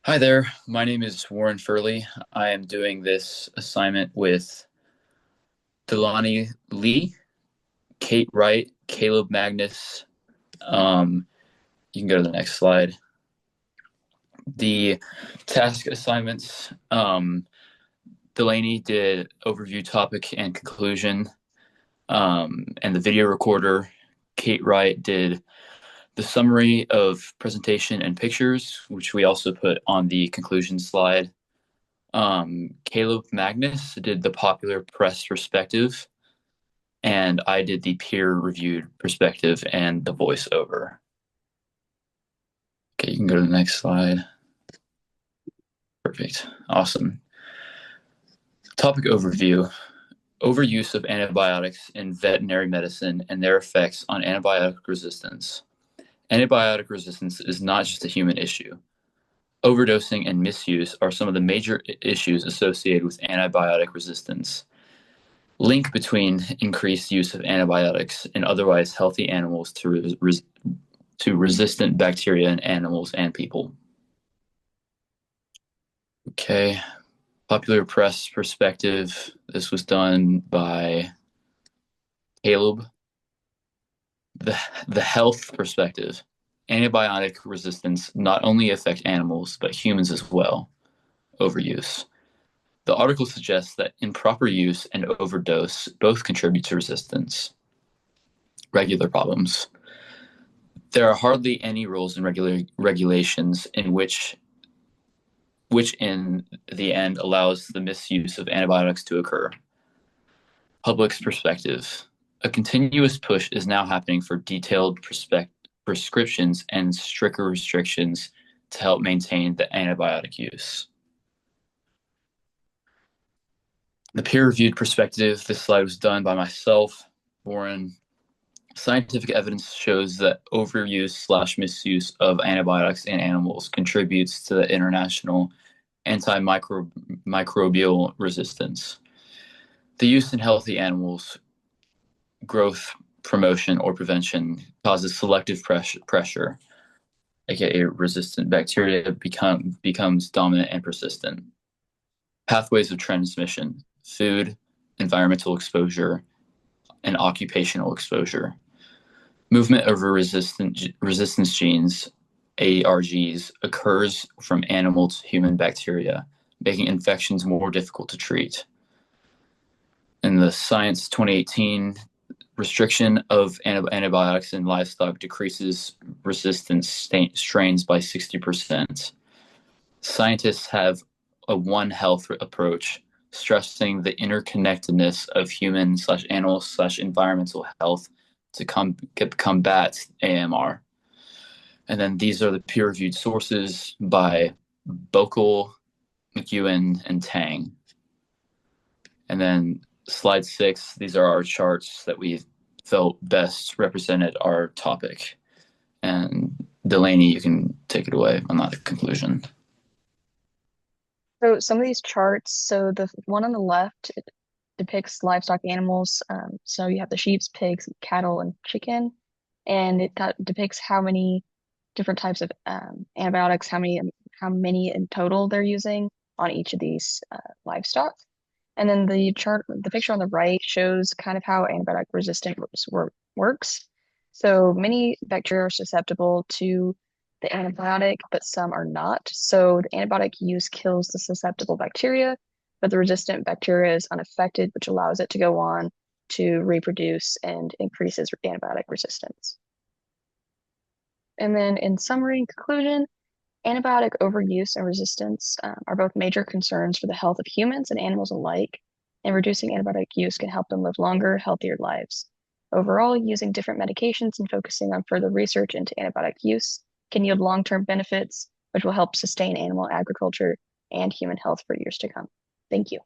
Hi there, my name is Warren Furley. I am doing this assignment with Delaney Lee, Kate Wright, Caleb Magnus. Um, you can go to the next slide. The task assignments, Delaney did overview, topic, and conclusion, and the video recorder. Kate Wright did the summary of presentation and pictures, which we also put on the conclusion slide. Caleb Magnus did the popular press perspective, and I did the peer-reviewed perspective and the voiceover. Okay, you can go to the next slide. Perfect. Awesome. Topic overview. Overuse of antibiotics in veterinary medicine and their effects on antibiotic resistance. Antibiotic resistance is not just a human issue. Overdosing and misuse are some of the major issues associated with antibiotic resistance. Link between increased use of antibiotics in otherwise healthy animals to resistant bacteria in animals and people. Okay, popular press perspective. This was done by Caleb. The health perspective. Antibiotic resistance not only affect animals, but humans as well. Overuse. The article suggests that improper use and overdose both contribute to resistance. Regular problems. There are hardly any rules and regulations in which in the end allows the misuse of antibiotics to occur. Public's perspective. A continuous push is now happening for detailed prescriptions and stricter restrictions to help maintain the antibiotic use. The peer-reviewed perspective, this slide was done by myself, Warren. Scientific evidence shows that overuse/misuse of antibiotics in animals contributes to the international antimicrobial resistance. The use in healthy animals, growth, promotion, or prevention causes selective pressure, aka resistant bacteria, becomes dominant and persistent. Pathways of transmission: food, environmental exposure, and occupational exposure. Movement over resistance genes, ARGs, occurs from animal to human bacteria, making infections more difficult to treat. In the Science 2018, restriction of antibiotics in livestock decreases resistant strains by 60%. Scientists have a One Health approach, stressing the interconnectedness of human/animal/environmental health to combat AMR. And then these are the peer-reviewed sources by Bokel, McEwen, and Tang. And then slide 6, these are our charts that we felt best represented our topic. And Delaney, you can take it away on that conclusion. So some of these charts, so the one on the left, it depicts livestock animals. So you have the sheep, pigs, cattle, and chicken, and it depicts how many different types of antibiotics, how many in total they're using on each of these livestock. And then the picture on the right shows kind of how antibiotic resistance works. So many bacteria are susceptible to the antibiotic, but some are not. So the antibiotic use kills the susceptible bacteria, but the resistant bacteria is unaffected, which allows it to go on to reproduce and increases antibiotic resistance. And then in summary and conclusion, antibiotic overuse and resistance are both major concerns for the health of humans and animals alike, and reducing antibiotic use can help them live longer, healthier lives. Overall, using different medications and focusing on further research into antibiotic use can yield long-term benefits, which will help sustain animal agriculture and human health for years to come. Thank you.